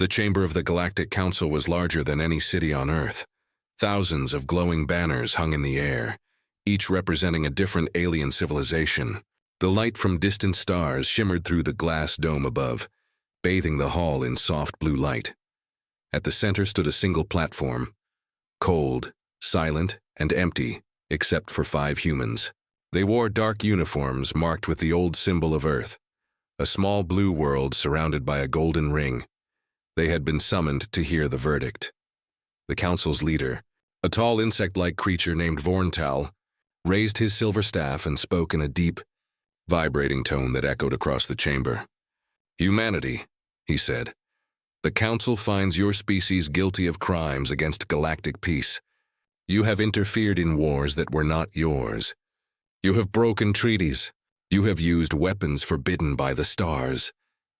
The chamber of the Galactic Council was larger than any city on Earth. Thousands of glowing banners hung in the air, each representing a different alien civilization. The light from distant stars shimmered through the glass dome above, bathing the hall in soft blue light. At the center stood a single platform, cold, silent, and empty, except for 5 humans. They wore dark uniforms marked with the old symbol of Earth, a small blue world surrounded by a golden ring. They had been summoned to hear the verdict. The council's leader, a tall insect-like creature named Vorntal, raised his silver staff and spoke in a deep, vibrating tone that echoed across the chamber. "Humanity," he said, "the council finds your species guilty of crimes against galactic peace. You have interfered in wars that were not yours. You have broken treaties. You have used weapons forbidden by the stars."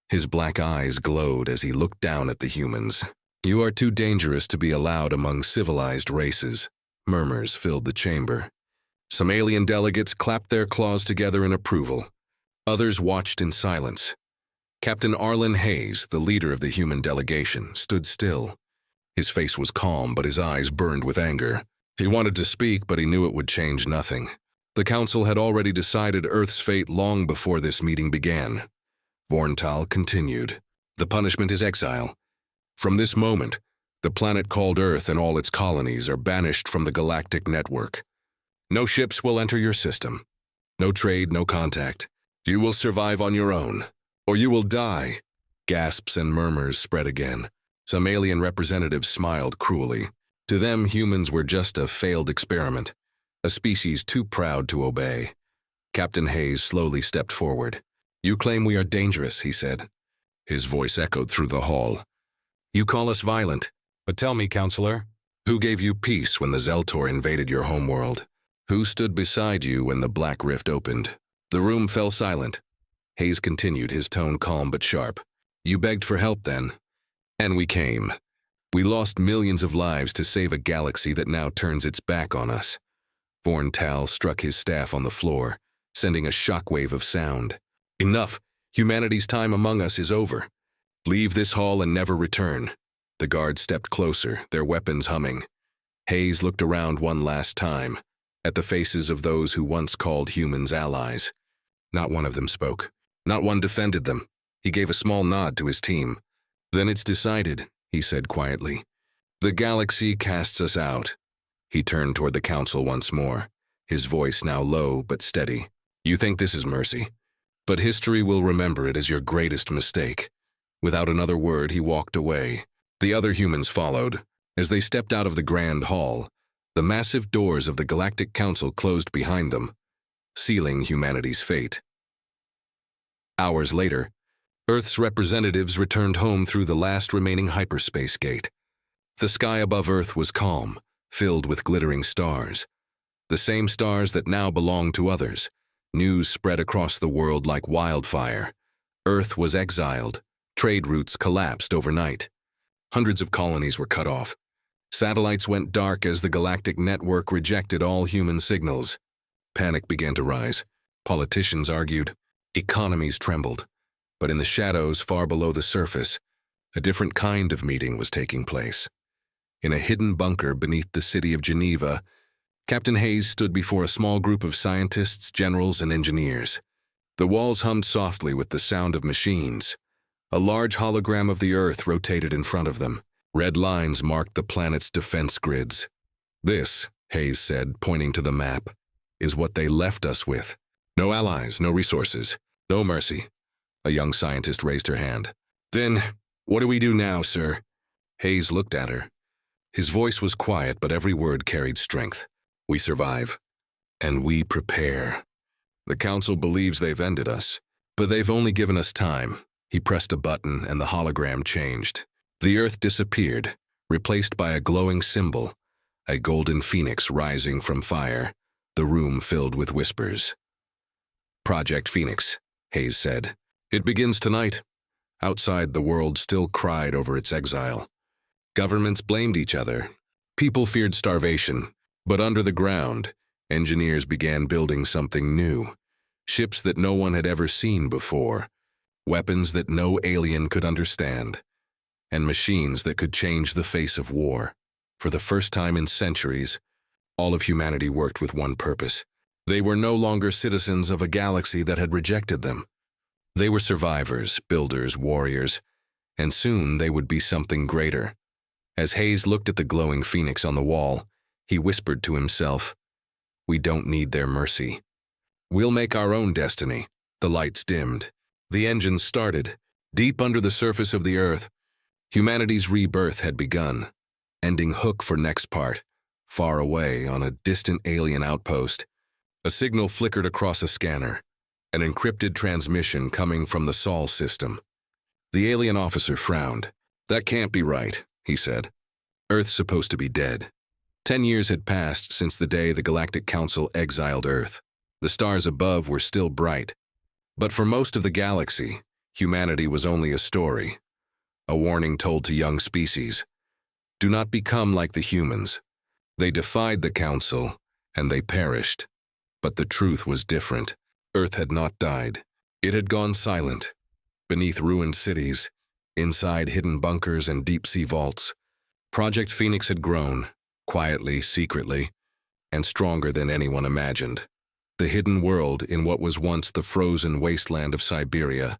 His black eyes glowed as he looked down at the humans. "You are too dangerous to be allowed among civilized races." Murmurs filled the chamber. Some alien delegates clapped their claws together in approval. Others watched in silence. Captain Arlen Hayes, the leader of the human delegation, stood still. His face was calm, but his eyes burned with anger. He wanted to speak, but he knew it would change nothing. The council had already decided Earth's fate long before this meeting began. Vorntal continued. "The punishment is exile. From this moment, the planet called Earth and all its colonies are banished from the galactic network. No ships will enter your system. No trade, no contact. You will survive on your own, or you will die." Gasps and murmurs spread again. Some alien representatives smiled cruelly. To them, humans were just a failed experiment, a species too proud to obey. Captain Hayes slowly stepped forward. "You claim we are dangerous," he said. His voice echoed through the hall. "You call us violent. But tell me, Counselor, who gave you peace when the Zeltor invaded your homeworld? Who stood beside you when the Black Rift opened?" The room fell silent. Hayes continued, his tone calm but sharp. "You begged for help then, and we came. We lost millions of lives to save a galaxy that now turns its back on us." Vorntal struck his staff on the floor, sending a shockwave of sound. "Enough! Humanity's time among us is over. Leave this hall and never return." The guards stepped closer, their weapons humming. Hayes looked around one last time, at the faces of those who once called humans allies. Not one of them spoke. Not one defended them. He gave a small nod to his team. "Then it's decided," he said quietly. "The galaxy casts us out." He turned toward the council once more, his voice now low but steady. "You think this is mercy, but history will remember it as your greatest mistake." Without another word, he walked away. The other humans followed. As they stepped out of the grand hall, the massive doors of the Galactic Council closed behind them, sealing humanity's fate. Hours later, Earth's representatives returned home through the last remaining hyperspace gate. The sky above Earth was calm, filled with glittering stars. The same stars that now belonged to others. News spread across the world like wildfire. Earth was exiled. Trade routes collapsed overnight. Hundreds of colonies were cut off. Satellites went dark as the galactic network rejected all human signals. Panic began to rise. Politicians argued. Economies trembled. But in the shadows far below the surface, a different kind of meeting was taking place. In a hidden bunker beneath the city of Geneva, Captain Hayes stood before a small group of scientists, generals, and engineers. The walls hummed softly with the sound of machines. A large hologram of the Earth rotated in front of them. Red lines marked the planet's defense grids. "This," Hayes said, pointing to the map, "is what they left us with. No allies, no resources, no mercy." A young scientist raised her hand. "Then, what do we do now, sir?" Hayes looked at her. His voice was quiet, but every word carried strength. "We survive, and we prepare. The Council believes they've ended us, but they've only given us time." He pressed a button, and the hologram changed. The Earth disappeared, replaced by a glowing symbol, a golden phoenix rising from fire. The room filled with whispers. "Project Phoenix," Hayes said. "It begins tonight." Outside, the world still cried over its exile. Governments blamed each other. People feared starvation. But under the ground, engineers began building something new. Ships that no one had ever seen before. Weapons that no alien could understand. and machines that could change the face of war. For the first time in centuries, all of humanity worked with one purpose. They were no longer citizens of a galaxy that had rejected them. They were survivors, builders, warriors, and soon they would be something greater. As Hayes looked at the glowing phoenix on the wall, he whispered to himself, "We don't need their mercy. We'll make our own destiny." The lights dimmed. The engines started. Deep under the surface of the Earth, humanity's rebirth had begun. Ending hook for next part. Far away, on a distant alien outpost, a signal flickered across a scanner, an encrypted transmission coming from the Sol system. The alien officer frowned. "That can't be right," he said. "Earth's supposed to be dead." 10 years had passed since the day the Galactic Council exiled Earth. The stars above were still bright. But for most of the galaxy, humanity was only a story, a warning told to young species. Do not become like the humans. They defied the Council, and they perished. But the truth was different. Earth had not died. It had gone silent. Beneath ruined cities, inside hidden bunkers and deep-sea vaults, Project Phoenix had grown, quietly, secretly, and stronger than anyone imagined. The hidden world in what was once the frozen wasteland of Siberia,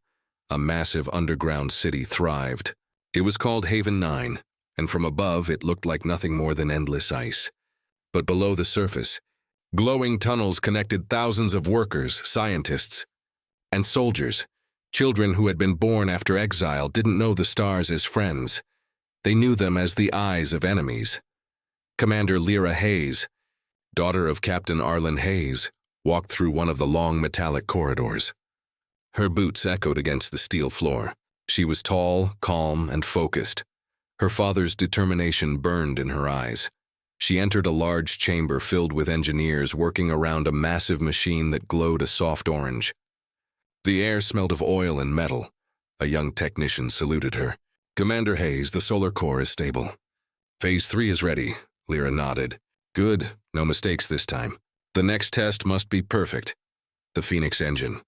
a massive underground city, thrived. It was called Haven 9, and from above it looked like nothing more than endless ice. But below the surface, glowing tunnels connected thousands of workers, scientists, and soldiers. Children who had been born after exile didn't know the stars as friends. They knew them as the eyes of enemies. Commander Lyra Hayes, daughter of Captain Arlen Hayes, walked through one of the long metallic corridors. Her boots echoed against the steel floor. She was tall, calm, and focused. Her father's determination burned in her eyes. She entered a large chamber filled with engineers working around a massive machine that glowed a soft orange. The air smelled of oil and metal. A young technician saluted her. "Commander Hayes, the solar core is stable." "Phase 3 is ready," Lyra nodded. "Good, no mistakes this time. The next test must be perfect." The Phoenix engine.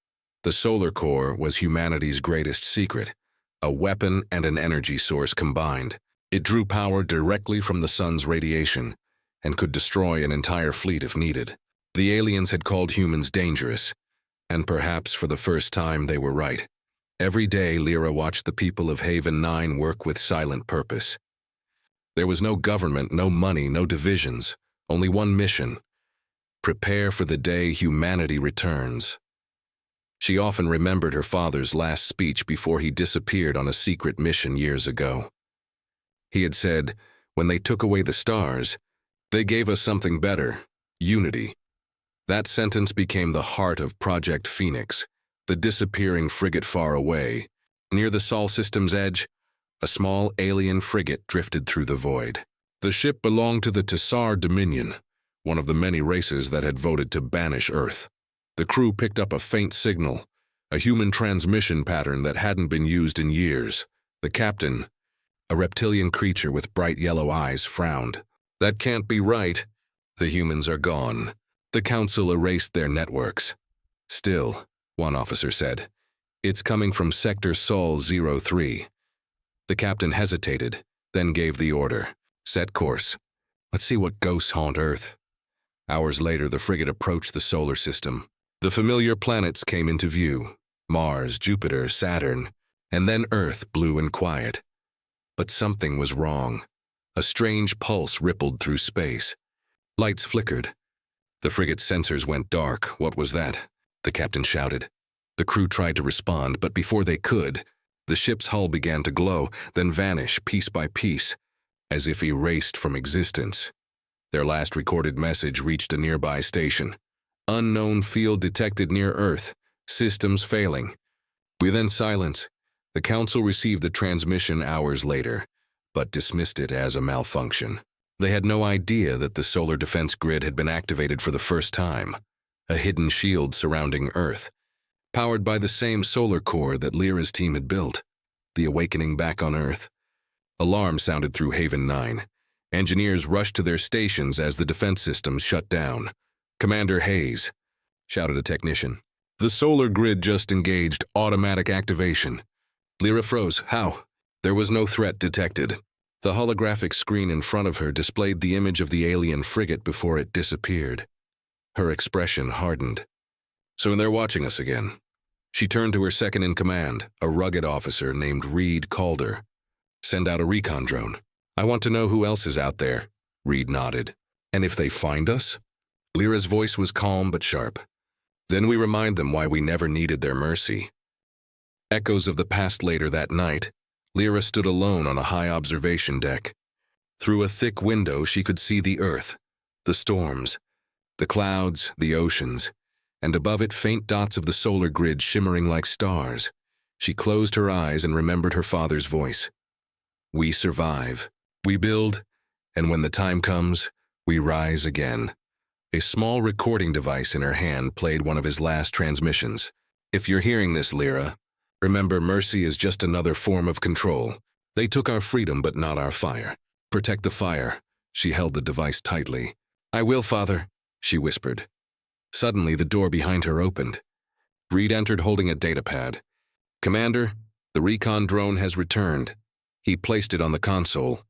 The solar core was humanity's greatest secret, a weapon and an energy source combined. It drew power directly from the sun's radiation and could destroy an entire fleet if needed. The aliens had called humans dangerous, and perhaps for the first time they were right. Every day Lyra watched the people of Haven 9 work with silent purpose. There was no government, no money, no divisions, only one mission: prepare for the day humanity returns. She often remembered her father's last speech before he disappeared on a secret mission years ago. He had said, "When they took away the stars, they gave us something better, unity." That sentence became the heart of Project Phoenix, the disappearing frigate far away. Near the Sol system's edge, a small alien frigate drifted through the void. The ship belonged to the Tessar Dominion, one of the many races that had voted to banish Earth. The crew picked up a faint signal, a human transmission pattern that hadn't been used in years. The captain, a reptilian creature with bright yellow eyes, frowned. "That can't be right. The humans are gone." The Council erased their networks. "Still," one officer said, "it's coming from Sector Sol 03. The captain hesitated, then gave the order. "Set course. Let's see what ghosts haunt Earth." Hours later, the frigate approached the solar system. The familiar planets came into view: Mars, Jupiter, Saturn, and then Earth, blue and quiet. But something was wrong. A strange pulse rippled through space. Lights flickered. The frigate's sensors went dark. "What was that?" the captain shouted. The crew tried to respond, but before they could, the ship's hull began to glow, then vanish piece by piece, as if erased from existence. Their last recorded message reached a nearby station. "Unknown field detected near Earth. Systems failing." Within silence, the Council received the transmission hours later, but dismissed it as a malfunction. They had no idea that the solar defense grid had been activated for the first time, a hidden shield surrounding Earth, powered by the same solar core that Lyra's team had built. The awakening back on Earth. Alarm sounded through Haven 9. Engineers rushed to their stations as the defense systems shut down. "Commander Hayes," shouted a technician. "The solar grid just engaged automatic activation." Lyra froze. "How?" There was no threat detected. The holographic screen in front of her displayed the image of the alien frigate before it disappeared. Her expression hardened. So they're watching us again. She turned to her second-in-command, a rugged officer named Reed Calder. Send out a recon drone. I want to know who else is out there. Reed nodded. And if they find us? Lyra's voice was calm but sharp. Then we remind them why we never needed their mercy. Echoes of the past later that night, Lyra stood alone on a high observation deck. Through a thick window she could see the earth, the storms, the clouds, the oceans, and above it faint dots of the solar grid shimmering like stars. She closed her eyes and remembered her father's voice. We survive, we build, and when the time comes, we rise again. A small recording device in her hand played one of his last transmissions. If you're hearing this, Lyra, remember mercy is just another form of control. They took our freedom but not our fire. Protect the fire. She held the device tightly. I will, Father, she whispered. Suddenly, the door behind her opened. Reed entered holding a datapad. Commander, the recon drone has returned. He placed it on the console.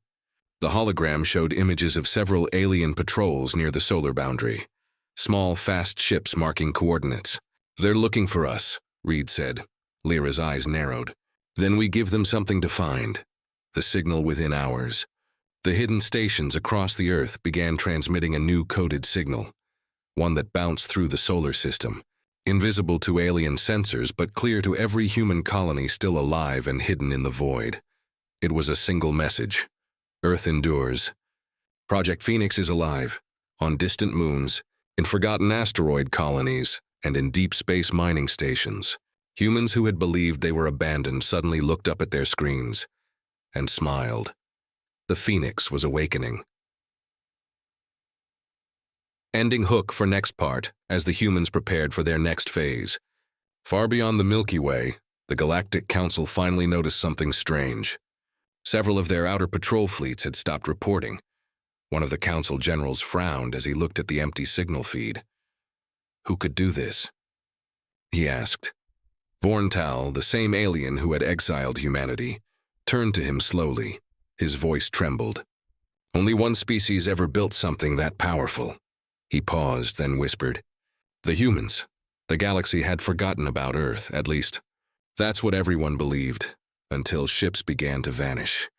The hologram showed images of several alien patrols near the solar boundary. Small, fast ships marking coordinates. They're looking for us, Reed said. Lyra's eyes narrowed. Then we give them something to find. The signal within hours. The hidden stations across the Earth began transmitting a new coded signal. One that bounced through the solar system. Invisible to alien sensors, but clear to every human colony still alive and hidden in the void. It was a single message. Earth endures. Project Phoenix is alive, on distant moons, in forgotten asteroid colonies, and in deep space mining stations. Humans who had believed they were abandoned suddenly looked up at their screens and smiled. The Phoenix was awakening. Ending hook for next part, as the humans prepared for their next phase. Far beyond the Milky Way, the Galactic Council finally noticed something strange. Several of their outer patrol fleets had stopped reporting. One of the council generals frowned as he looked at the empty signal feed. Who could do this? He asked. Vorntal, the same alien who had exiled humanity, turned to him slowly. His voice trembled. Only one species ever built something that powerful. He paused, then whispered. The humans. The galaxy had forgotten about Earth, at least. That's what everyone believed. Until ships began to vanish.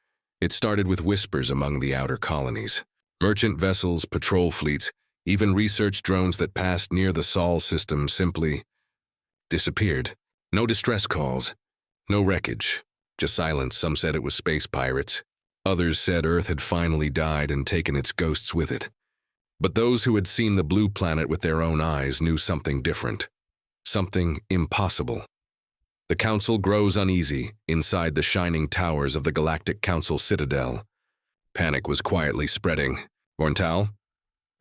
It started with whispers among the outer colonies. Merchant vessels, patrol fleets, even research drones that passed near the Sol system simply disappeared. No distress calls, no wreckage, just silence. Some said it was space pirates. Others said Earth had finally died and taken its ghosts with it. But those who had seen the blue planet with their own eyes knew something different. Something impossible. The Council grows uneasy inside the shining towers of the Galactic Council citadel. Panic was quietly spreading. Vorntal,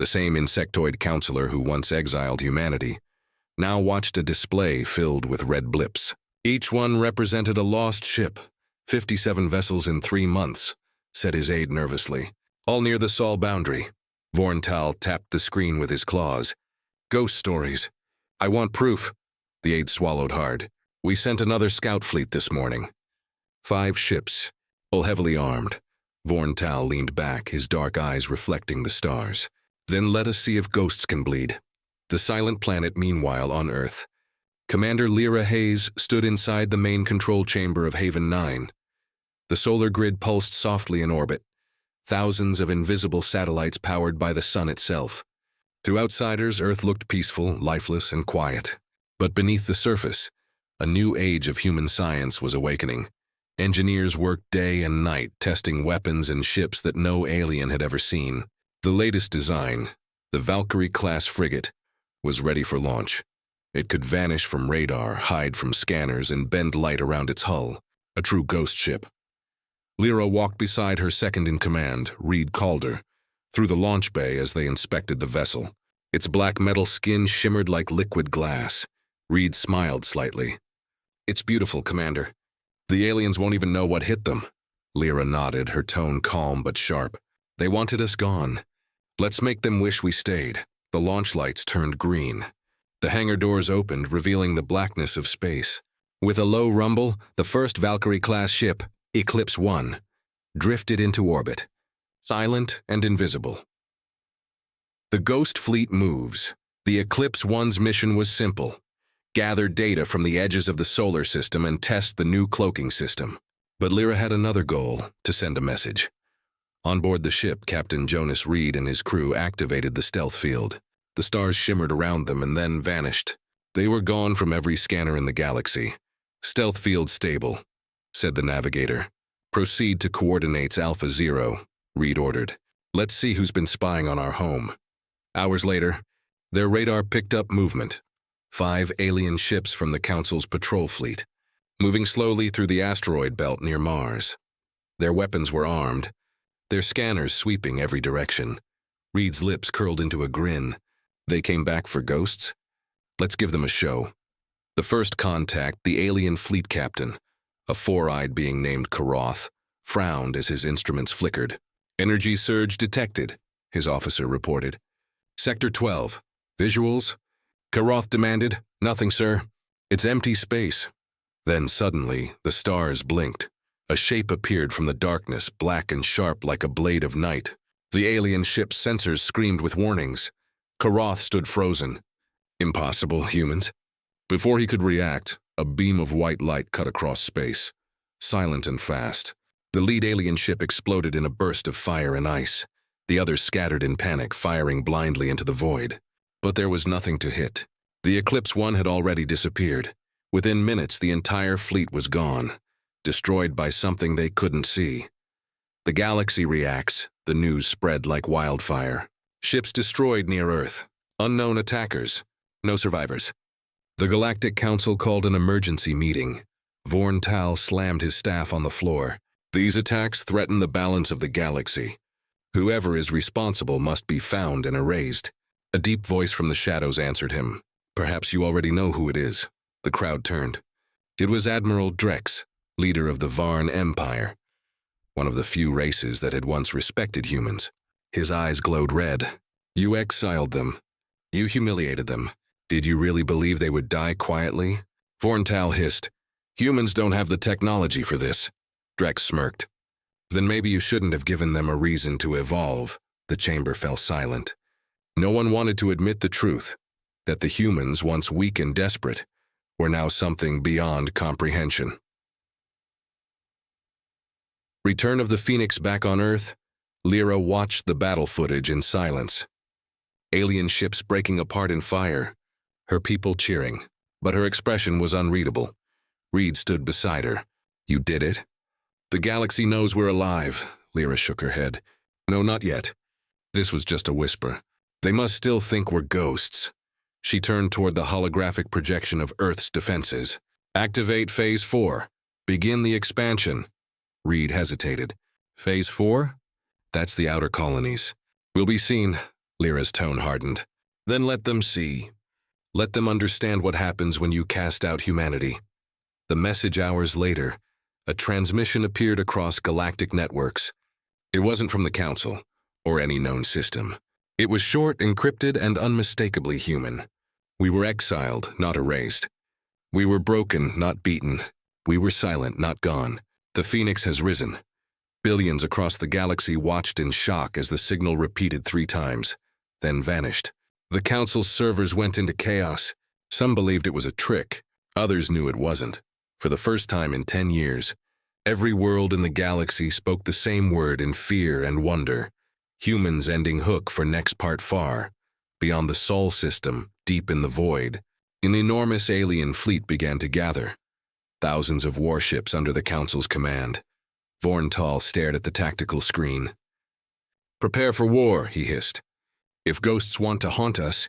the same insectoid counselor who once exiled humanity, now watched a display filled with red blips. Each one represented a lost ship. 57 vessels in 3 months, said his aide nervously. All near the Sol boundary. Vorntal tapped the screen with his claws. Ghost stories. I want proof. The aide swallowed hard. We sent another scout fleet this morning. 5 ships, all heavily armed. Vorntal leaned back, his dark eyes reflecting the stars. Then let us see if ghosts can bleed. The silent planet, meanwhile, on Earth. Commander Lyra Hayes stood inside the main control chamber of Haven 9. The solar grid pulsed softly in orbit. Thousands of invisible satellites powered by the sun itself. To outsiders, Earth looked peaceful, lifeless, and quiet. But beneath the surface, a new age of human science was awakening. Engineers worked day and night testing weapons and ships that no alien had ever seen. The latest design, the Valkyrie-class frigate, was ready for launch. It could vanish from radar, hide from scanners, and bend light around its hull. A true ghost ship. Lyra walked beside her second-in-command, Reed Calder, through the launch bay as they inspected the vessel. Its black metal skin shimmered like liquid glass. Reed smiled slightly. It's beautiful, Commander. The aliens won't even know what hit them. Lyra nodded, her tone calm but sharp. They wanted us gone. Let's make them wish we stayed. The launch lights turned green. The hangar doors opened, revealing the blackness of space. With a low rumble, the first Valkyrie-class ship, Eclipse 1 drifted into orbit, silent and invisible. The Ghost Fleet moves. The Eclipse 1's mission was simple: gather data from the edges of the solar system and test the new cloaking system. But Lyra had another goal: to send a message. On board the ship, Captain Jonas Reed and his crew activated the stealth field. The stars shimmered around them and then vanished. They were gone from every scanner in the galaxy. "Stealth field stable," said the navigator. "Proceed to coordinates Alpha 0, Reed ordered. "Let's see who's been spying on our home." Hours later, their radar picked up movement. 5 alien ships from the Council's patrol fleet, moving slowly through the asteroid belt near Mars. Their weapons were armed, their scanners sweeping every direction. Reed's lips curled into a grin. They came back for ghosts? Let's give them a show. The first contact, the alien fleet captain, a four-eyed being named Karoth, frowned as his instruments flickered. "Energy surge detected," his officer reported. "Sector 12. Visuals?" Karoth demanded. "Nothing, sir. It's empty space." Then suddenly, the stars blinked. A shape appeared from the darkness, black and sharp like a blade of night. The alien ship's sensors screamed with warnings. Karoth stood frozen. "Impossible, humans." Before he could react, a beam of white light cut across space. Silent and fast, the lead alien ship exploded in a burst of fire and ice. The others scattered in panic, firing blindly into the void. But there was nothing to hit. The Eclipse 1 had already disappeared. Within minutes, the entire fleet was gone, destroyed by something they couldn't see. The galaxy reacts. The news spread like wildfire. Ships destroyed near Earth. Unknown attackers. No survivors. The Galactic Council called an emergency meeting. Vorn Tal slammed his staff on the floor. "These attacks threaten the balance of the galaxy. Whoever is responsible must be found and erased." A deep voice from the shadows answered him. "Perhaps you already know who it is." The crowd turned. It was Admiral Drex, leader of the Varn Empire, one of the few races that had once respected humans. His eyes glowed red. "You exiled them. You humiliated them. Did you really believe they would die quietly?" Vorn Tal hissed. "Humans don't have the technology for this." Drex smirked. "Then maybe you shouldn't have given them a reason to evolve." The chamber fell silent. No one wanted to admit the truth, that the humans, once weak and desperate, were now something beyond comprehension. Return of the Phoenix back on Earth, Lyra watched the battle footage in silence. Alien ships breaking apart in fire, her people cheering, but her expression was unreadable. Reed stood beside her. "You did it?" "The galaxy knows we're alive," Lyra shook her head. "No, not yet. This was just a whisper. They must still think we're ghosts." She turned toward the holographic projection of Earth's defenses. "Activate Phase 4. Begin the expansion." Reed hesitated. "Phase 4? That's the outer colonies. We'll be seen." Lyra's tone hardened. "Then let them see. Let them understand what happens when you cast out humanity." The message hours later, a transmission appeared across galactic networks. It wasn't from the Council, or any known system. It was short, encrypted, and unmistakably human. "We were exiled, not erased. We were broken, not beaten. We were silent, not gone. The Phoenix has risen." Billions across the galaxy watched in shock as the signal repeated 3 times, then vanished. The Council's servers went into chaos. Some believed it was a trick. Others knew it wasn't. For the first time in 10 years, every world in the galaxy spoke the same word in fear and wonder. Humans ending hook for next part far. Beyond the Sol system, deep in the void, an enormous alien fleet began to gather. Thousands of warships under the Council's command. Vorn Tal stared at the tactical screen. "Prepare for war," he hissed. "If ghosts want to haunt us,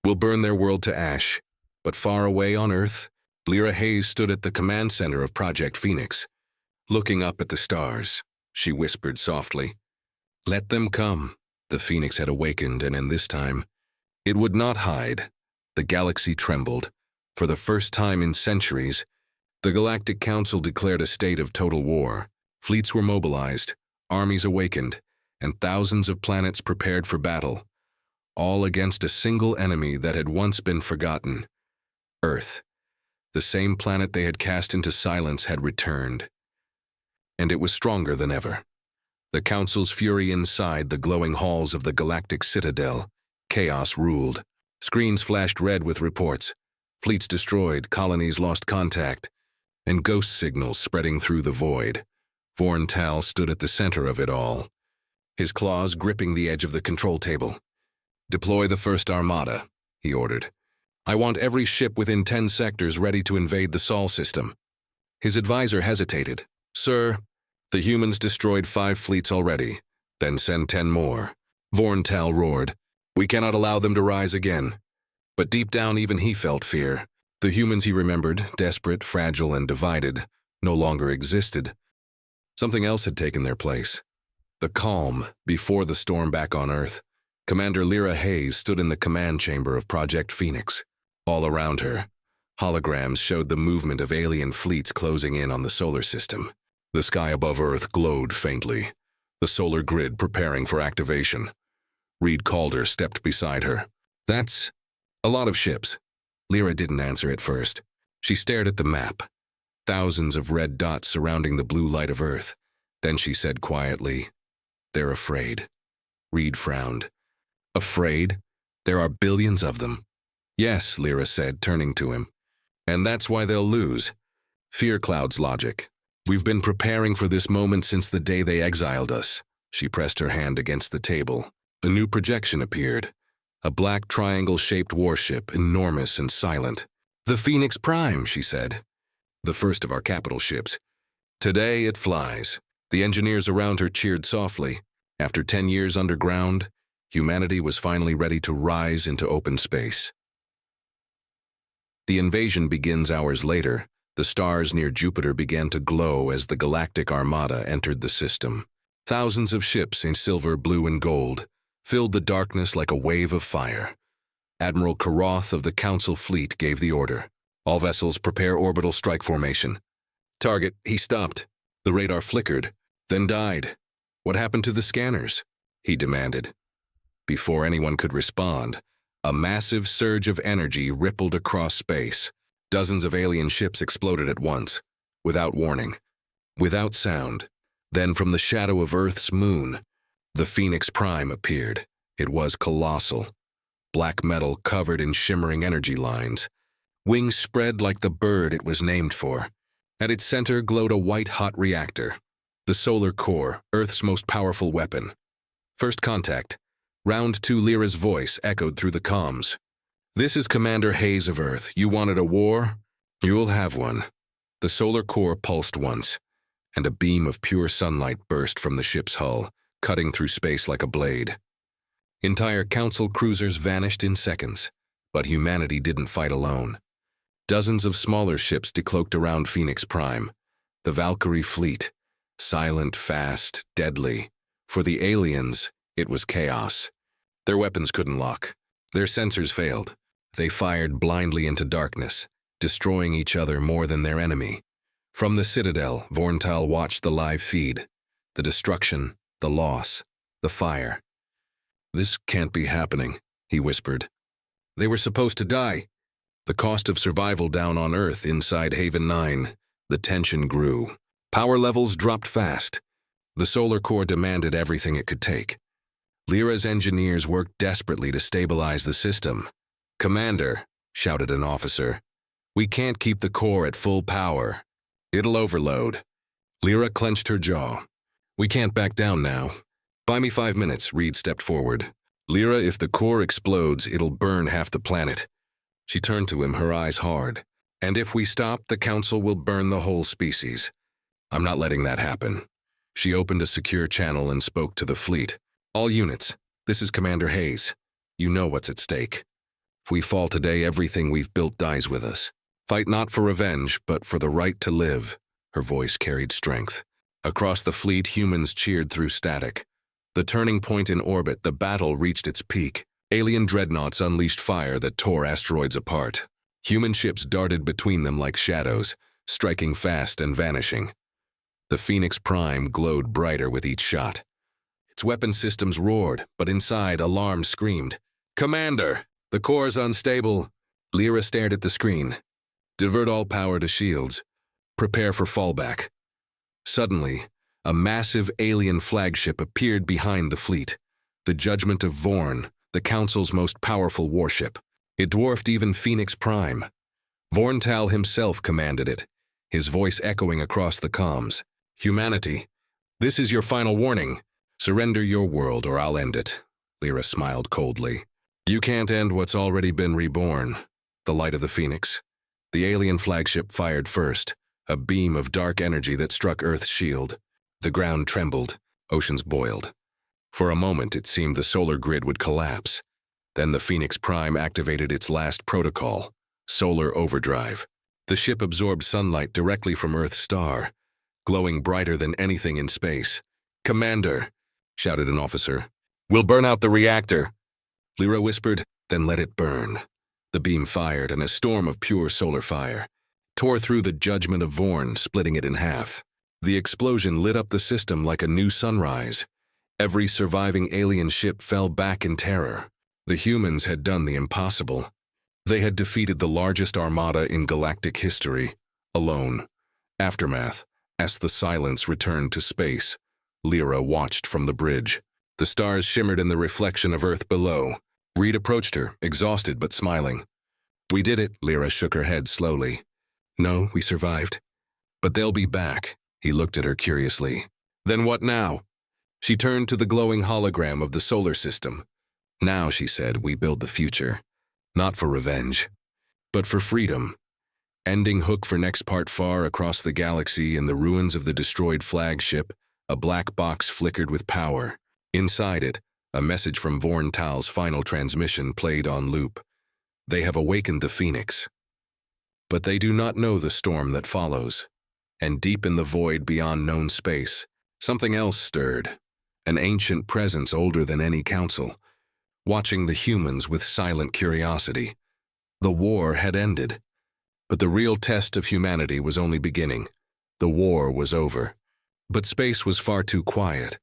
we'll burn their world to ash." But far away on Earth, Lyra Hayes stood at the command center of Project Phoenix. Looking up at the stars, she whispered softly, "Let them come." The Phoenix had awakened, and in this time, it would not hide. The galaxy trembled. For the first time in centuries, the Galactic Council declared a state of total war. Fleets were mobilized, armies awakened, and thousands of planets prepared for battle, all against a single enemy that had once been forgotten. Earth, the same planet they had cast into silence, had returned. and it was stronger than ever. The Council's fury inside the glowing halls of the Galactic Citadel. Chaos ruled. Screens flashed red with reports. Fleets destroyed, colonies lost contact, and ghost signals spreading through the void. Vorntal stood at the center of it all, his claws gripping the edge of the control table. "Deploy the first armada," he ordered. "I want every ship within 10 sectors ready to invade the Sol system." His advisor hesitated. "Sir, the humans destroyed 5 fleets already. Then send 10 more." Vorntal roared. "We cannot allow them to rise again." But deep down even he felt fear. The humans he remembered, desperate, fragile, and divided, no longer existed. Something else had taken their place. The calm before the storm back on Earth. Commander Lyra Hayes stood in the command chamber of Project Phoenix. All around her, holograms showed the movement of alien fleets closing in on the solar system. The sky above Earth glowed faintly, the solar grid preparing for activation. Reed Calder stepped beside her. "That's a lot of ships." Lyra didn't answer at first. She stared at the map. Thousands of red dots surrounding the blue light of Earth. Then she said quietly, "They're afraid." Reed frowned. "Afraid? There are billions of them." "Yes," Lyra said, turning to him. "And that's why they'll lose. Fear clouds logic. We've been preparing for this moment since the day they exiled us." She pressed her hand against the table. A new projection appeared. A black triangle-shaped warship, enormous and silent. "The Phoenix Prime," she said. "The first of our capital ships. Today it flies." The engineers around her cheered softly. After 10 years underground, humanity was finally ready to rise into open space. The invasion begins hours later. The stars near Jupiter began to glow as the Galactic Armada entered the system. Thousands of ships in silver, blue, and gold filled the darkness like a wave of fire. Admiral Karoth of the Council fleet gave the order. "All vessels prepare orbital strike formation." "Target," he stopped. The radar flickered, then died. "What happened to the scanners?" he demanded. Before anyone could respond, a massive surge of energy rippled across space. Dozens of alien ships exploded at once, without warning, without sound. Then from the shadow of Earth's moon, the Phoenix Prime appeared. It was colossal. Black metal covered in shimmering energy lines. Wings spread like the bird it was named for. At its center glowed a white-hot reactor. The solar core, Earth's most powerful weapon. "First contact." Round 2 Lyra's voice echoed through the comms. "This is Commander Hayes of Earth. You wanted a war? You'll have one." The solar core pulsed once, and a beam of pure sunlight burst from the ship's hull, cutting through space like a blade. Entire Council cruisers vanished in seconds, but humanity didn't fight alone. Dozens of smaller ships decloaked around Phoenix Prime. The Valkyrie fleet, silent, fast, deadly. For the aliens, it was chaos. Their weapons couldn't lock. Their sensors failed. They fired blindly into darkness, destroying each other more than their enemy. From the Citadel, Vorntal watched the live feed. The destruction, the loss, the fire. "This can't be happening," he whispered. "They were supposed to die." The cost of survival down on Earth inside Haven 9. The tension grew. Power levels dropped fast. The solar core demanded everything it could take. Lyra's engineers worked desperately to stabilize the system. "Commander," shouted an officer, "we can't keep the core at full power. It'll overload." Lyra clenched her jaw. "We can't back down now." "Buy me 5 minutes," Reed stepped forward. "Lyra, if the core explodes, it'll burn half the planet." She turned to him, her eyes hard. "And if we stop, the Council will burn the whole species. I'm not letting that happen." She opened a secure channel and spoke to the fleet. "All units, this is Commander Hayes. You know what's at stake. If we fall today, everything we've built dies with us. Fight not for revenge, but for the right to live." Her voice carried strength. Across the fleet, humans cheered through static. The turning point in orbit, the battle reached its peak. Alien dreadnoughts unleashed fire that tore asteroids apart. Human ships darted between them like shadows, striking fast and vanishing. The Phoenix Prime glowed brighter with each shot. Its weapon systems roared, but inside, alarms screamed. "Commander, the core's unstable." Lyra stared at the screen. "Divert all power to shields. Prepare for fallback." Suddenly, a massive alien flagship appeared behind the fleet, the Judgment of Vorn, the Council's most powerful warship. It dwarfed even Phoenix Prime. Vorntal himself commanded it, his voice echoing across the comms. "Humanity, this is your final warning. Surrender your world or I'll end it." Lyra smiled coldly. "You can't end what's already been reborn." The light of the Phoenix. The alien flagship fired first, a beam of dark energy that struck Earth's shield. The ground trembled, oceans boiled. For a moment it seemed the solar grid would collapse. Then the Phoenix Prime activated its last protocol, solar overdrive. The ship absorbed sunlight directly from Earth's star, glowing brighter than anything in space. "Commander," shouted an officer, "we'll burn out the reactor." Lyra whispered, "Then let it burn." The beam fired, and a storm of pure solar fire tore through the Judgment of Vorn, splitting it in half. The explosion lit up the system like a new sunrise. Every surviving alien ship fell back in terror. The humans had done the impossible. They had defeated the largest armada in galactic history, alone. Aftermath. As the silence returned to space, Lyra watched from the bridge. The stars shimmered in the reflection of Earth below. Reed approached her, exhausted but smiling. "We did it," Lyra shook her head slowly. "No, we survived. But they'll be back." He looked at her curiously. "Then what now?" She turned to the glowing hologram of the solar system. "Now," she said, "we build the future. Not for revenge, but for freedom." Ending hook for next part. Far across the galaxy, in the ruins of the destroyed flagship, a black box flickered with power. Inside it, a message from Vorntal's final transmission played on loop. "They have awakened the Phoenix. But they do not know the storm that follows." And deep in the void beyond known space, something else stirred. An ancient presence older than any council, watching the humans with silent curiosity. The war had ended. But the real test of humanity was only beginning. The war was over. But space was far too quiet.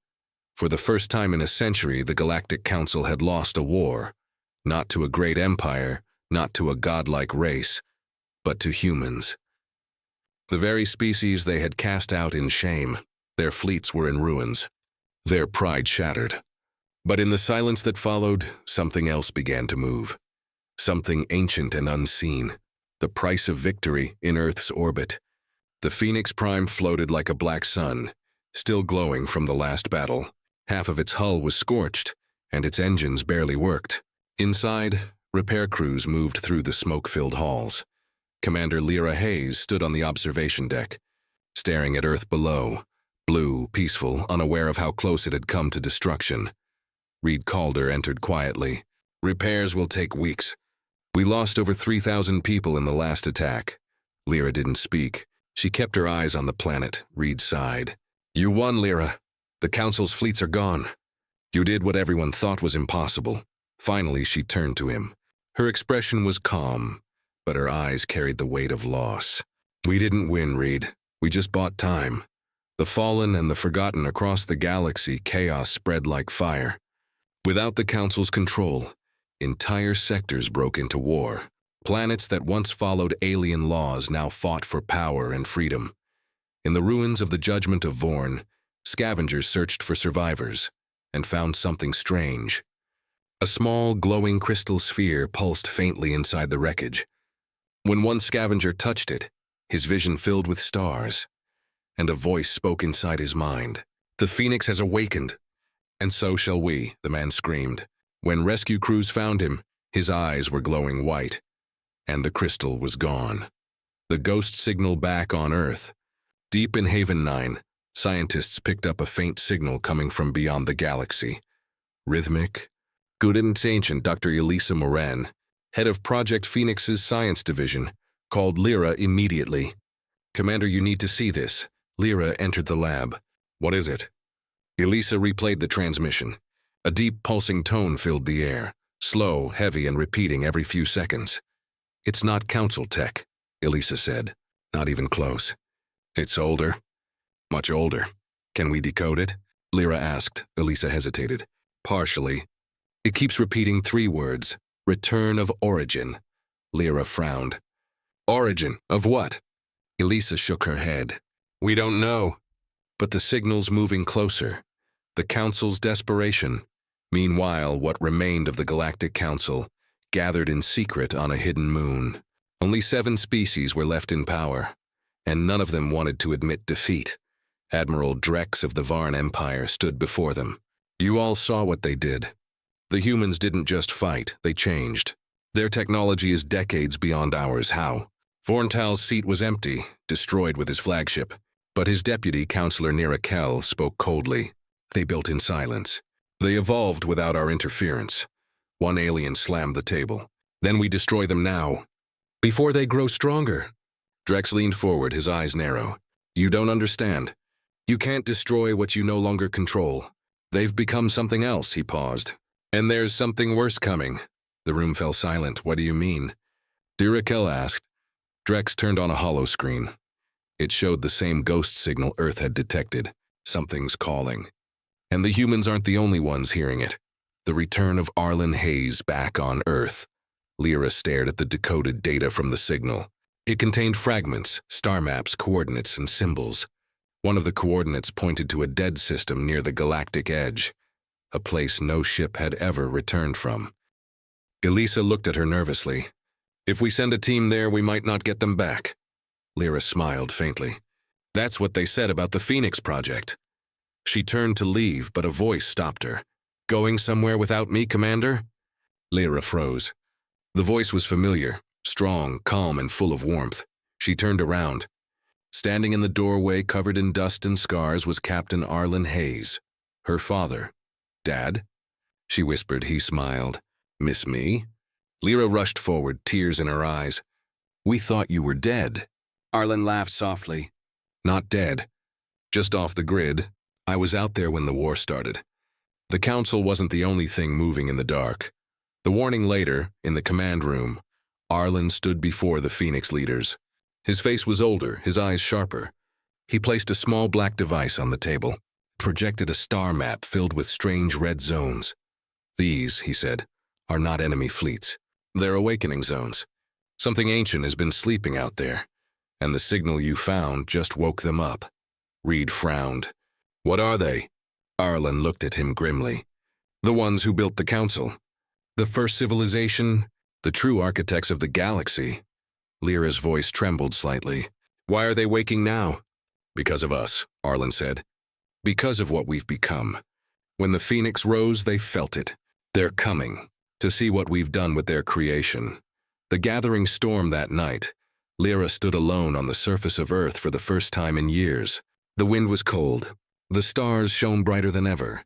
For the first time in a century, the Galactic Council had lost a war. Not to a great empire, not to a godlike race, but to humans. The very species they had cast out in shame. Their fleets were in ruins. Their pride shattered. But in the silence that followed, something else began to move. Something ancient and unseen. The price of victory in Earth's orbit. The Phoenix Prime floated like a black sun, still glowing from the last battle. Half of its hull was scorched, and its engines barely worked. Inside, repair crews moved through the smoke-filled halls. Commander Lyra Hayes stood on the observation deck, staring at Earth below, blue, peaceful, unaware of how close it had come to destruction. Reed Calder entered quietly. "Repairs will take weeks. We lost over 3,000 people in the last attack." Lyra didn't speak. She kept her eyes on the planet. Reed sighed. "You won, Lyra. The Council's fleets are gone. You did what everyone thought was impossible." Finally, she turned to him. Her expression was calm, but her eyes carried the weight of loss. "We didn't win, Reed. We just bought time. The fallen and the forgotten across the galaxy, chaos spread like fire. Without the Council's control, entire sectors broke into war. Planets that once followed alien laws now fought for power and freedom. In the ruins of the Judgment of Vorn, scavengers searched for survivors and found something strange. A small, glowing crystal sphere pulsed faintly inside the wreckage. When one scavenger touched it, his vision filled with stars, and a voice spoke inside his mind. "The Phoenix has awakened, and so shall we," the man screamed. When rescue crews found him, his eyes were glowing white, and the crystal was gone. The ghost signal back on Earth. Deep in Haven 9, scientists picked up a faint signal coming from beyond the galaxy. Rhythmic. Good and ancient. Dr. Elisa Moran, head of Project Phoenix's science division, called Lyra immediately. "Commander, you need to see this." Lyra entered the lab. "What is it?" Elisa replayed the transmission. A deep, pulsing tone filled the air, slow, heavy, and repeating every few seconds. "It's not Council tech," Elisa said. "Not even close. It's older. Much older. Can we decode it?" Lyra asked. Elisa hesitated. "Partially. It keeps repeating 3 words. Return of origin." Lyra frowned. "Origin of what?" Elisa shook her head. "We don't know. but the signals moving closer. The Council's desperation. Meanwhile, what remained of the Galactic Council gathered in secret on a hidden moon. Only 7 species were left in power, and none of them wanted to admit defeat. Admiral Drex of the Varn Empire stood before them. You all saw what they did. The humans didn't just fight, they changed. Their technology is decades beyond ours. How? Vorntal's seat was empty, destroyed with his flagship, but his deputy, Counselor Nirakel, spoke coldly. They built in silence. They evolved without our interference. One alien slammed the table. Then we destroy them now, before they grow stronger. Drex leaned forward, his eyes narrow. You don't understand. You can't destroy what you no longer control. They've become something else, he paused. And there's something worse coming. The room fell silent. What do you mean? Nirakel asked. Drex turned on a hollow screen. It showed the same ghost signal Earth had detected. Something's calling. And the humans aren't the only ones hearing it. The return of Arlen Hayes back on Earth. Lyra stared at the decoded data from the signal. It contained fragments, star maps, coordinates, and symbols. One of the coordinates pointed to a dead system near the galactic edge, a place no ship had ever returned from. Elisa looked at her nervously. If we send a team there, we might not get them back. Lyra smiled faintly. That's what they said about the Phoenix Project. She turned to leave, but a voice stopped her. Going somewhere without me, Commander? Lyra froze. The voice was familiar, strong, calm, and full of warmth. She turned around. Standing in the doorway, covered in dust and scars, was Captain Arlen Hayes, her father. Dad? She whispered. He smiled. Miss me? Lyra rushed forward, tears in her eyes. We thought you were dead. Arlen laughed softly. Not dead. Just off the grid. I was out there when the war started. The Council wasn't the only thing moving in the dark. The warning later, in the command room, Arlen stood before the Phoenix leaders. His face was older, his eyes sharper. He placed a small black device on the table, projected a star map filled with strange red zones. These, he said, are not enemy fleets. They're awakening zones. Something ancient has been sleeping out there, and the signal you found just woke them up. Reed frowned. What are they? Arlen looked at him grimly. The ones who built the Council. The first civilization, the true architects of the galaxy. Lyra's voice trembled slightly. Why are they waking now? Because of us, Arlen said. Because of what we've become. When the Phoenix rose, they felt it. They're coming, to see what we've done with their creation. The gathering storm that night, Lyra stood alone on the surface of Earth for the first time in years. The wind was cold. The stars shone brighter than ever.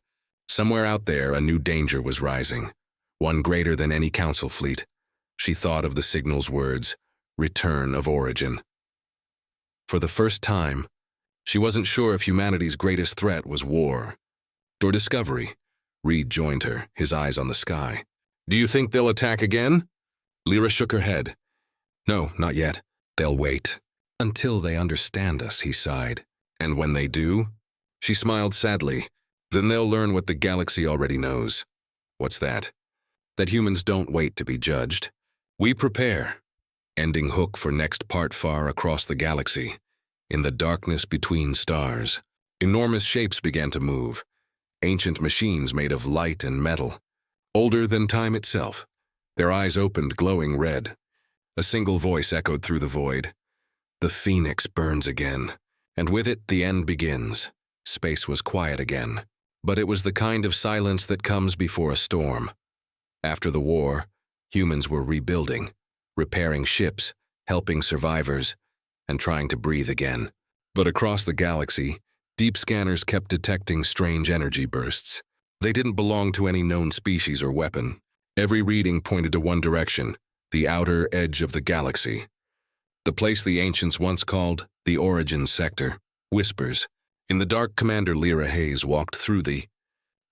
Somewhere out there, a new danger was rising, one greater than any Council fleet. She thought of the signal's words, return of origin. For the first time, she wasn't sure if humanity's greatest threat was war or discovery. Reed joined her, his eyes on the sky. Do you think they'll attack again? Lyra shook her head. No, not yet. They'll wait. Until they understand us, he sighed. And when they do? She smiled sadly. Then they'll learn what the galaxy already knows. What's that? That humans don't wait to be judged. We prepare. Ending hook for next part far across the galaxy. In the darkness between stars, enormous shapes began to move. Ancient machines made of light and metal. Older than time itself. Their eyes opened, glowing red. A single voice echoed through the void. The Phoenix burns again, and with it the end begins. Space was quiet again, but it was the kind of silence that comes before a storm. After the war, humans were rebuilding, repairing ships, helping survivors, and trying to breathe again. But across the galaxy, deep scanners kept detecting strange energy bursts. They didn't belong to any known species or weapon. Every reading pointed to one direction, the outer edge of the galaxy. The place the ancients once called the Origin Sector. Whispers. In the dark, Commander Lyra Hayes walked through the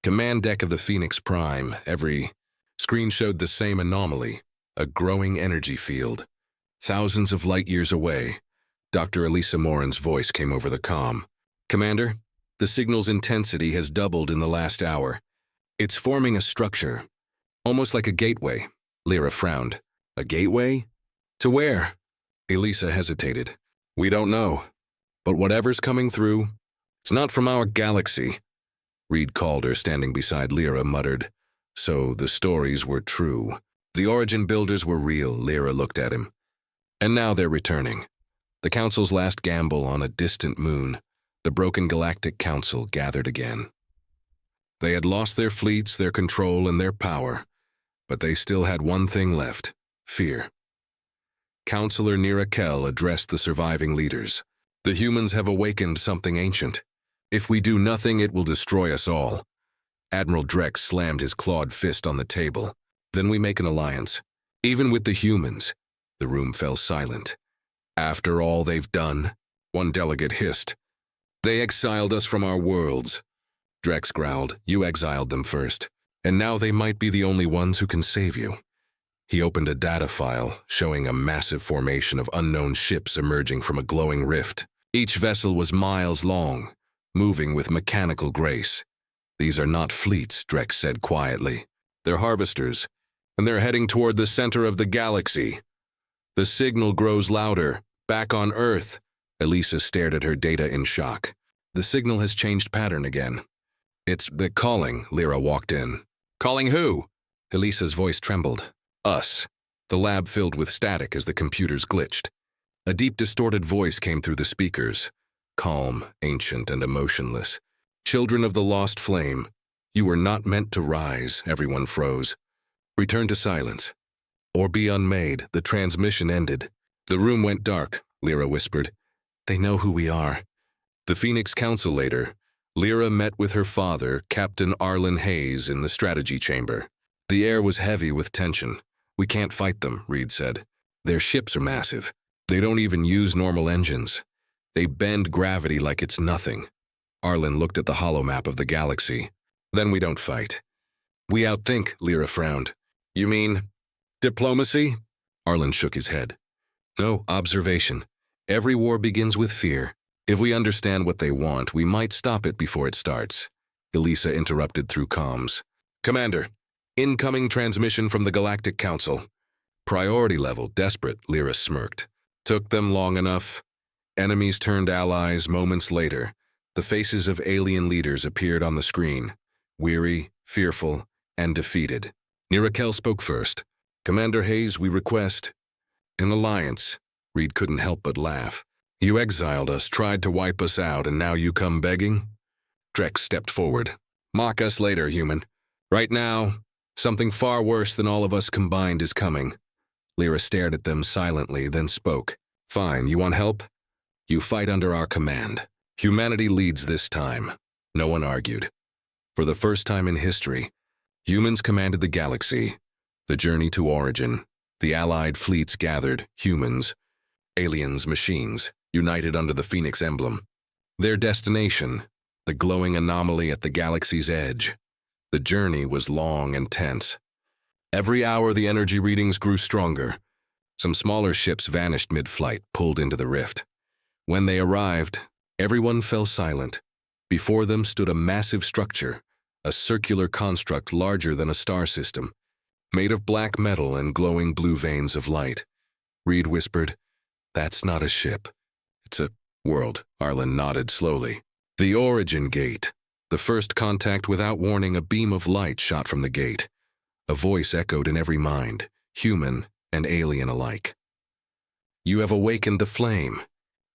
command deck of the Phoenix Prime. Every screen showed the same anomaly, a growing energy field. Thousands of light years away, Dr. Elisa Morin's voice came over the comm. Commander, the signal's intensity has doubled in the last hour. It's forming a structure, almost like a gateway. Lyra frowned. A gateway? To where? Elisa hesitated. We don't know. But whatever's coming through, It's not from our galaxy. Reed Calder, standing beside Lyra, muttered. So the stories were true. The origin builders were real, Lyra looked at him. And now they're returning. The Council's last gamble on a distant moon, the broken Galactic Council gathered again. They had lost their fleets, their control, and their power, but they still had one thing left: fear. Counselor Nira Kell addressed the surviving leaders. The humans have awakened something ancient. If we do nothing, it will destroy us all. Admiral Drex slammed his clawed fist on the table. Then we make an alliance. Even with the humans. The room fell silent. After all they've done, one delegate hissed. They exiled us from our worlds. Drex growled, you exiled them first, and now they might be the only ones who can save you. He opened a data file, showing a massive formation of unknown ships emerging from a glowing rift. Each vessel was miles long, moving with mechanical grace. These are not fleets, Drex said quietly. They're harvesters, and they're heading toward the center of the galaxy. The signal grows louder. Back on Earth, Elisa stared at her data in shock. The signal has changed pattern again. It's calling, Lyra walked in. Calling who? Elisa's voice trembled. Us. The lab filled with static as the computers glitched. A deep, distorted voice came through the speakers. Calm, ancient, and emotionless. Children of the lost flame, you were not meant to rise, everyone froze. Return to silence. Or be unmade, the transmission ended. The room went dark, Lyra whispered. They know who we are. The Phoenix Council later, Lyra met with her father, Captain Arlen Hayes, in the strategy chamber. The air was heavy with tension. We can't fight them, Reed said. Their ships are massive. They don't even use normal engines. They bend gravity like it's nothing. Arlen looked at the holomap of the galaxy. Then we don't fight. We outthink, Lyra frowned. You mean diplomacy? Arlen shook his head. No, observation. Every war begins with fear. If we understand what they want, we might stop it before it starts. Elisa interrupted through comms. Commander, incoming transmission from the Galactic Council. Priority level, desperate, Lyra smirked. Took them long enough. Enemies turned allies moments later. The faces of alien leaders appeared on the screen. Weary, fearful, and defeated. Nira Kell spoke first. Commander Hayes, we request an alliance. Reed couldn't help but laugh. You exiled us, tried to wipe us out, and now you come begging? Drex stepped forward. Mock us later, human. Right now, something far worse than all of us combined is coming. Lyra stared at them silently, then spoke. Fine, you want help? You fight under our command. Humanity leads this time. No one argued. For the first time in history, humans commanded the galaxy. The journey to origin. The allied fleets gathered, humans, aliens, machines, united under the Phoenix emblem. Their destination, the glowing anomaly at the galaxy's edge. The journey was long and tense. Every hour the energy readings grew stronger. Some smaller ships vanished mid-flight, pulled into the rift. When they arrived, everyone fell silent. Before them stood a massive structure, a circular construct larger than a star system, made of black metal and glowing blue veins of light. Reed whispered, That's not a ship. It's a world. Arlen nodded slowly. The origin gate. The first contact without warning, a beam of light shot from the gate. A voice echoed in every mind, human and alien alike. You have awakened the flame.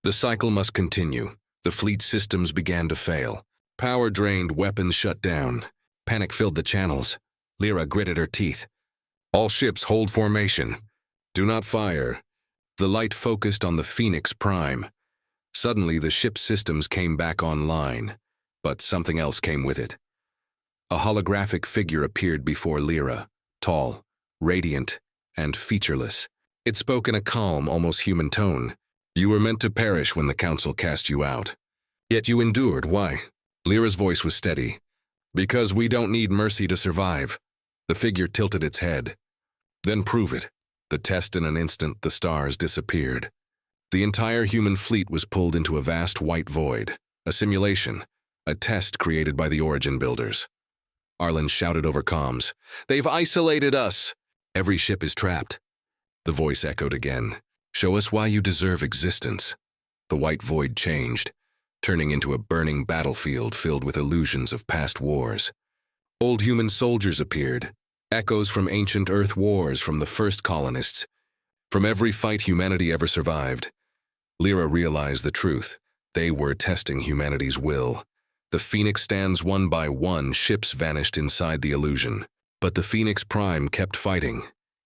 The cycle must continue. The fleet systems began to fail. Power drained, weapons shut down. Panic filled the channels. Lyra gritted her teeth. All ships hold formation. Do not fire. The light focused on the Phoenix Prime. Suddenly, the ship's systems came back online, but something else came with it. A holographic figure appeared before Lyra, tall, radiant, and featureless. It spoke in a calm, almost human tone. You were meant to perish when the Council cast you out. Yet you endured. Why? Lyra's voice was steady. Because we don't need mercy to survive. The figure tilted its head. Then prove it. The test in an instant, the stars disappeared. The entire human fleet was pulled into a vast white void. A simulation. A test created by the origin builders. Arlen shouted over comms. They've isolated us. Every ship is trapped. The voice echoed again. Show us why you deserve existence. The white void changed. turning into a burning battlefield filled with illusions of past wars. Old human soldiers appeared, echoes from ancient Earth wars from the first colonists. From every fight humanity ever survived, Lyra realized the truth. They were testing humanity's will. The Phoenix stands one by one, ships vanished inside the illusion. But the Phoenix Prime kept fighting,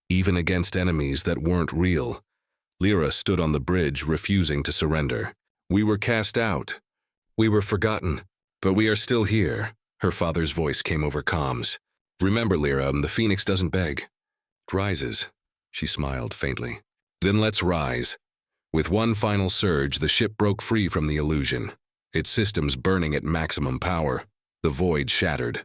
even against enemies that weren't real. Lyra stood on the bridge, refusing to surrender. We were cast out. We were forgotten. But we are still here. Her father's voice came over comms. Remember, Lyra, the Phoenix doesn't beg. It rises. She smiled faintly. Then let's rise. With one final surge, the ship broke free from the illusion, its systems burning at maximum power. The void shattered.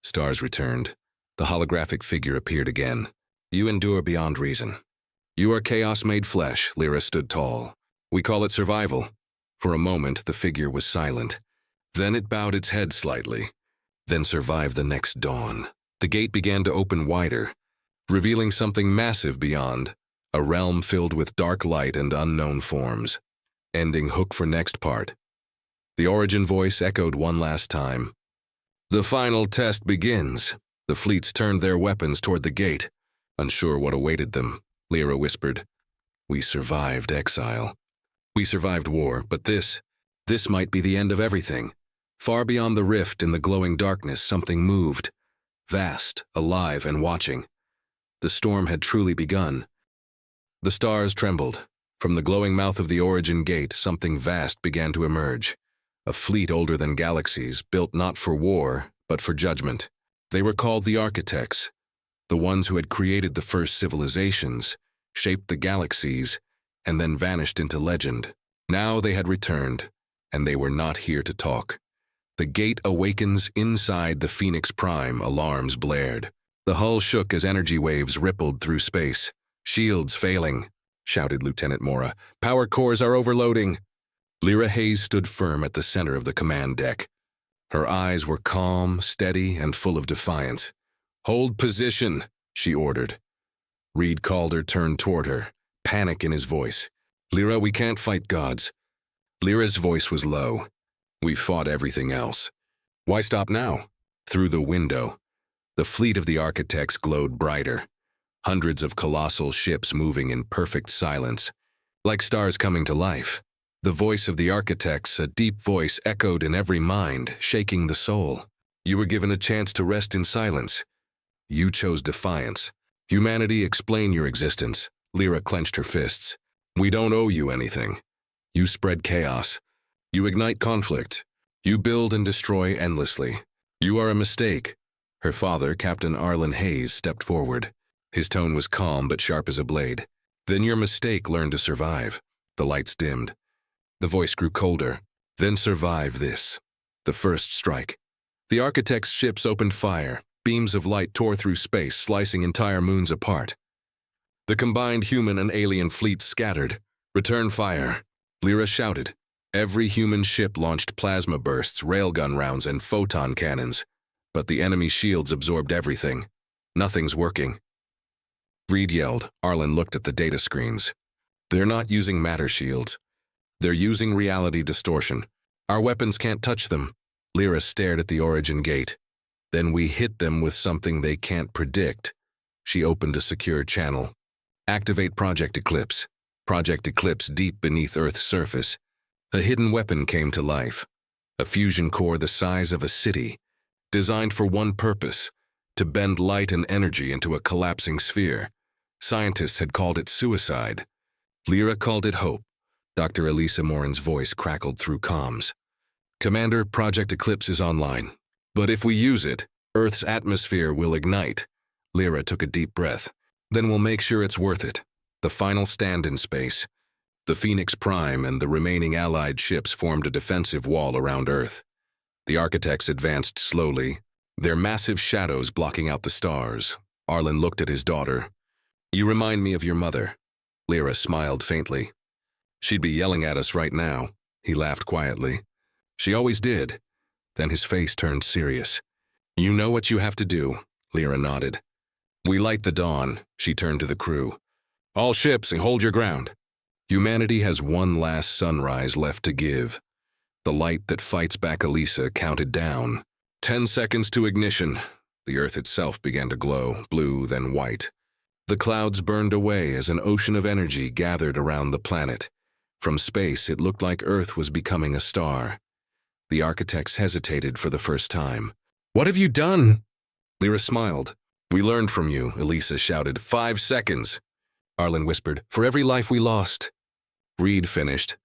Stars returned. The holographic figure appeared again. You endure beyond reason. You are chaos made flesh. Lyra stood tall. We call it survival. For a moment, the figure was silent. Then it bowed its head slightly. Then survived the next dawn. The gate began to open wider, revealing something massive beyond, a realm filled with dark light and unknown forms. Ending hook for next part. The origin voice echoed one last time. The final test begins. The fleets turned their weapons toward the gate, unsure what awaited them. Lyra whispered, We survived exile. We survived war, but this might be the end of everything. Far beyond the rift in the glowing darkness, something moved, vast, alive, and watching. The storm had truly begun. The stars trembled. From the glowing mouth of the origin gate, something vast began to emerge. A fleet older than galaxies, built not for war, but for judgment. They were called the Architects, the ones who had created the first civilizations, shaped the galaxies, and then vanished into legend. Now they had returned, and they were not here to talk. The gate awakens inside the Phoenix Prime, alarms blared. The hull shook as energy waves rippled through space. Shields failing, shouted Lieutenant Mora. Power cores are overloading. Lyra Hayes stood firm at the center of the command deck. Her eyes were calm, steady, and full of defiance. Hold position, she ordered. Reed Calder turned toward her, panic in his voice. Lyra, we can't fight gods. Lyra's voice was low. We fought everything else. Why stop now? Through the window, the fleet of the Architects glowed brighter. Hundreds of colossal ships moving in perfect silence, like stars coming to life. The voice of the Architects, a deep voice, echoed in every mind, shaking the soul. You were given a chance to rest in silence. You chose defiance. Humanity, explain your existence. Lyra clenched her fists. We don't owe you anything. You spread chaos. You ignite conflict. You build and destroy endlessly. You are a mistake. Her father, Captain Arlen Hayes, stepped forward. His tone was calm but sharp as a blade. Then your mistake learned to survive. The lights dimmed. The voice grew colder. Then survive this. The first strike. The Architects' ships opened fire. Beams of light tore through space, slicing entire moons apart. The combined human and alien fleets scattered. Return fire. Lyra shouted. Every human ship launched plasma bursts, railgun rounds, and photon cannons. But the enemy shields absorbed everything. Nothing's working. Reed yelled. Arlen looked at the data screens. They're not using matter shields. They're using reality distortion. Our weapons can't touch them. Lyra stared at the origin gate. Then we hit them with something they can't predict. She opened a secure channel. Activate Project Eclipse. Project Eclipse deep beneath Earth's surface. A hidden weapon came to life. A fusion core the size of a city, designed for one purpose, to bend light and energy into a collapsing sphere. Scientists had called it suicide. Lyra called it hope. Dr. Elisa Morin's voice crackled through comms. Commander, Project Eclipse is online. But if we use it, Earth's atmosphere will ignite. Lyra took a deep breath. Then we'll make sure it's worth it. The final stand in space. The Phoenix Prime and the remaining Allied ships formed a defensive wall around Earth. The Architects advanced slowly, their massive shadows blocking out the stars. Arlen looked at his daughter. You remind me of your mother. Lyra smiled faintly. She'd be yelling at us right now. He laughed quietly. She always did. Then his face turned serious. You know what you have to do, Lyra nodded. We light the dawn, she turned to the crew. All ships, hold your ground. Humanity has one last sunrise left to give. The light that fights back Elisa counted down. 10 seconds to ignition. The Earth itself began to glow, blue then white. The clouds burned away as an ocean of energy gathered around the planet. From space, it looked like Earth was becoming a star. The architects hesitated for the first time. "What have you done?" Lyra smiled. "We learned from you," Elisa shouted. 5 seconds. Arlen whispered, "For every life we lost." Reed finished.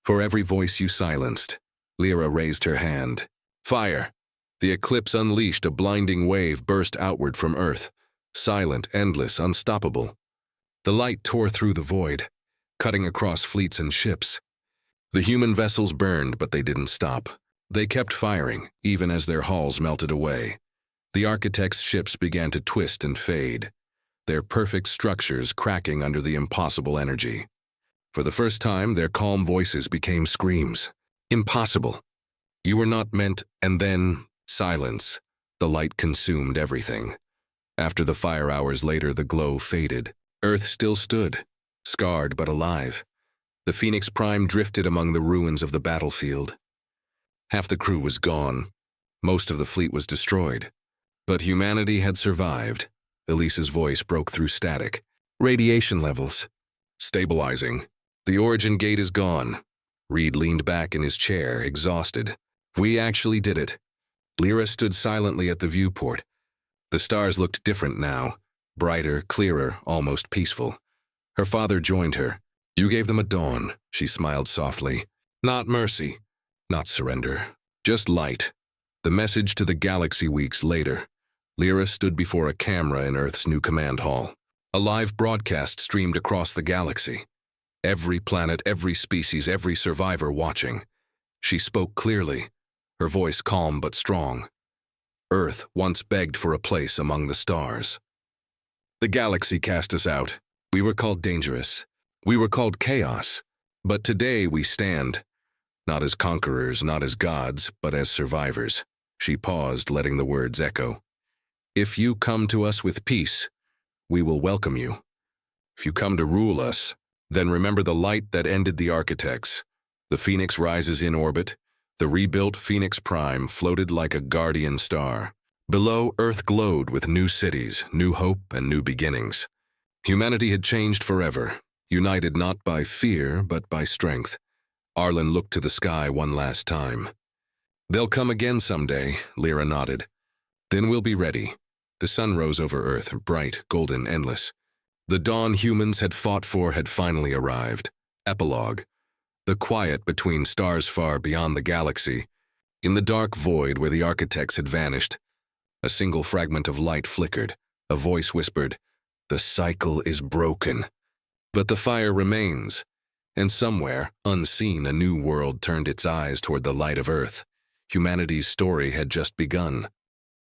"For every voice you silenced." Lyra raised her hand. Fire. The eclipse unleashed a blinding wave burst outward from Earth. Silent, endless, unstoppable. The light tore through the void, cutting across fleets and ships. The human vessels burned, but they didn't stop. They kept firing, even as their hulls melted away. The architects' ships began to twist and fade, their perfect structures cracking under the impossible energy. For the first time, their calm voices became screams. Impossible. You were not meant, and then, silence. The light consumed everything. After the fire hours later, the glow faded. Earth still stood, scarred but alive. The Phoenix Prime drifted among the ruins of the battlefield. Half the crew was gone. Most of the fleet was destroyed. But humanity had survived. Elisa's voice broke through static. Radiation levels. Stabilizing. The origin gate is gone. Reed leaned back in his chair, exhausted. We actually did it. Lyra stood silently at the viewport. The stars looked different now. Brighter, clearer, almost peaceful. Her father joined her. You gave them a dawn, she smiled softly. Not mercy. Not surrender. Just light. The message to the galaxy weeks later. Lyra stood before a camera in Earth's new command hall. A live broadcast streamed across the galaxy. Every planet, every species, every survivor watching. She spoke clearly, her voice calm but strong. Earth once begged for a place among the stars. The galaxy cast us out. We were called dangerous. We were called chaos. But today we stand. Not as conquerors, not as gods, but as survivors. She paused, letting the words echo. If you come to us with peace, we will welcome you. If you come to rule us, then remember the light that ended the architects. The Phoenix rises in orbit. The rebuilt Phoenix Prime floated like a guardian star. Below, Earth glowed with new cities, new hope, and new beginnings. Humanity had changed forever, united not by fear, but by strength. Arlen looked to the sky one last time. They'll come again someday, Lyra nodded. Then we'll be ready. The sun rose over Earth, bright, golden, endless. The dawn humans had fought for had finally arrived. Epilogue. The quiet between stars far beyond the galaxy. In the dark void where the architects had vanished, a single fragment of light flickered. A voice whispered, "The cycle is broken." But the fire remains. And somewhere, unseen, a new world turned its eyes toward the light of Earth. Humanity's story had just begun.